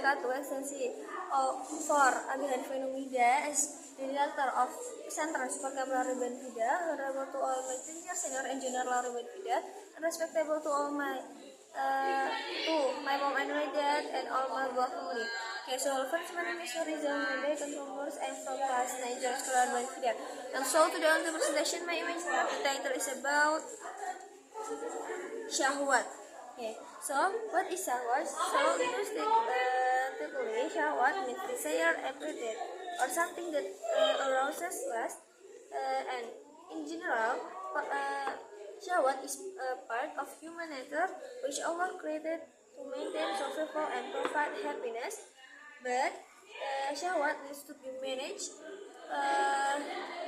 wabarakatuh. Extensi for Abihan Fenomida as the director of Center Vocabulary Benfida, honorable to all my teachers, senior engineer Lari Benfida, and respectable to all my mom and my dad and all my work family. Okay, so first my name is Rizal Mende, consumers. I'm from class 9 George Scholar Benfida. And so today on the presentation, my image title is about Syahwat. Okay, so what is Syahwat? So linguistically, Syahwat means desire, appetite, or something that arouses lust. And in general, Syahwat is a part of human nature which Allah created to maintain survival and provide happiness. But Syahwat needs to be managed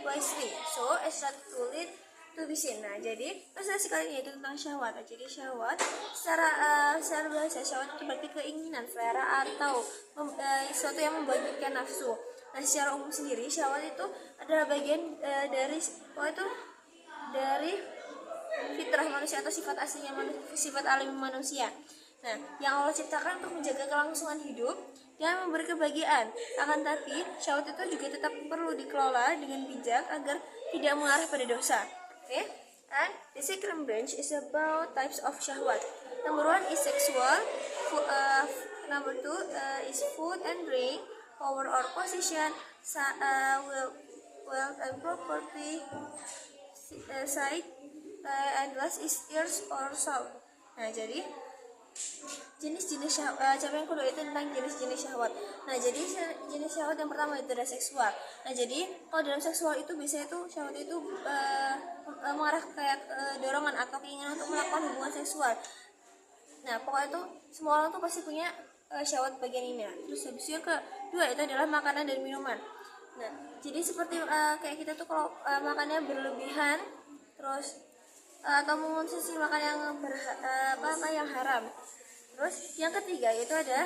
wisely, so as not to lead to be sin. Nah, jadi presentasi kali ini itu tentang syahwat. Jadi syahwat secara bahasa syahwat itu berarti keinginan, selera atau sesuatu yang membangkitkan nafsu. Nah, secara umum sendiri syahwat itu adalah bagian dari fitrah manusia atau sifat aslinya sifat alami manusia. Nah, yang Allah ciptakan untuk menjaga kelangsungan hidup dan memberi kebahagiaan. Akan tapi, syahwat itu juga tetap perlu dikelola dengan bijak agar tidak mengarah pada dosa. Okay? And the second branch is about types of syahwat. Number 1 is sexual. Number 2 is food and drink, power or position, wealth and property, sight, and last is ears or sound. Nah, jadi jenis-jenis syahwat, yang kedua itu tentang jenis-jenis syahwat. Nah, jadi jenis syahwat yang pertama itu ada seksual. Nah, jadi kalau dalam seksual itu biasanya itu syahwat itu mengarah kayak dorongan atau keinginan untuk melakukan hubungan seksual. Nah, pokoknya itu semua orang tuh pasti punya syahwat bagian ini. Terus habis itu yang kedua itu adalah makanan dan minuman. Nah, jadi seperti kayak kita tuh kalau makannya berlebihan, terus atau mengonsumsi makan yang yang haram. Terus yang ketiga itu ada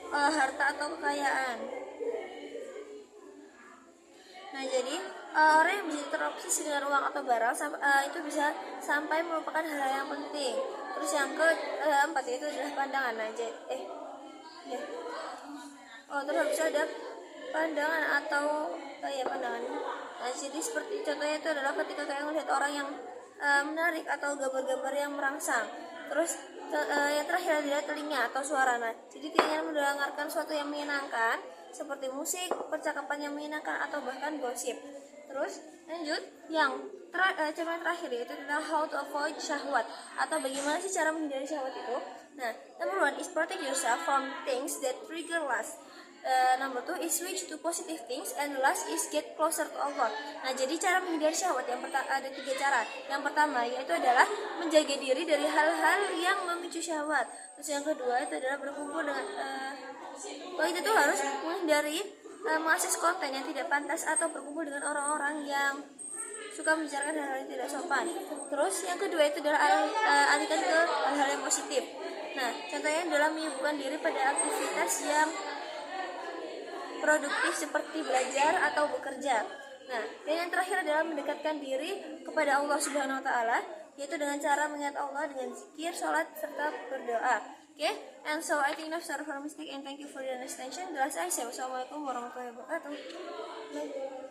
harta atau kekayaan. Nah, jadi orang yang bisa terobsesi dengan uang atau barang itu bisa sampai melupakan hal yang penting. Terus yang keempat itu adalah pandangan. Nah, terus habis itu ada pandangan atau pandangan. Nah, jadi seperti contohnya itu adalah ketika kalian melihat orang yang menarik atau gambar-gambar yang merangsang. Terus yang terakhir adalah telinga atau suara. Nah, jadi keinginan mendengarkan sesuatu yang menyenangkan seperti musik, percakapan yang menyenangkan atau bahkan gosip. Terus lanjut yang terakhir yaitu adalah how to avoid syahwat atau bagaimana sih cara menghindari syahwat itu. Nah, number 1 is protect yourself from things that trigger lust. Number 2 is switch to positive things, and last is get closer to Allah. Nah, jadi cara menghindari syahwat yang ada 3 cara. Yang pertama yaitu adalah menjaga diri dari hal-hal yang memicu syahwat. Terus yang kedua itu adalah berkumpul dengan kita tuh harus menghindari mengakses konten yang tidak pantas atau berkumpul dengan orang-orang yang suka membicarakan hal-hal yang tidak sopan. Terus yang kedua itu adalah alihkan ke hal-hal yang positif. Nah, contohnya adalah menyibukkan diri pada aktivitas yang produktif seperti belajar atau bekerja. Nah, dan yang terakhir adalah mendekatkan diri kepada Allah Subhanahu wa taala, yaitu dengan cara mengingat Allah dengan zikir, salat serta berdoa. Okay? And so I think enough for mistake and thank you for your attention. Assalamualaikum warahmatullahi wabarakatuh.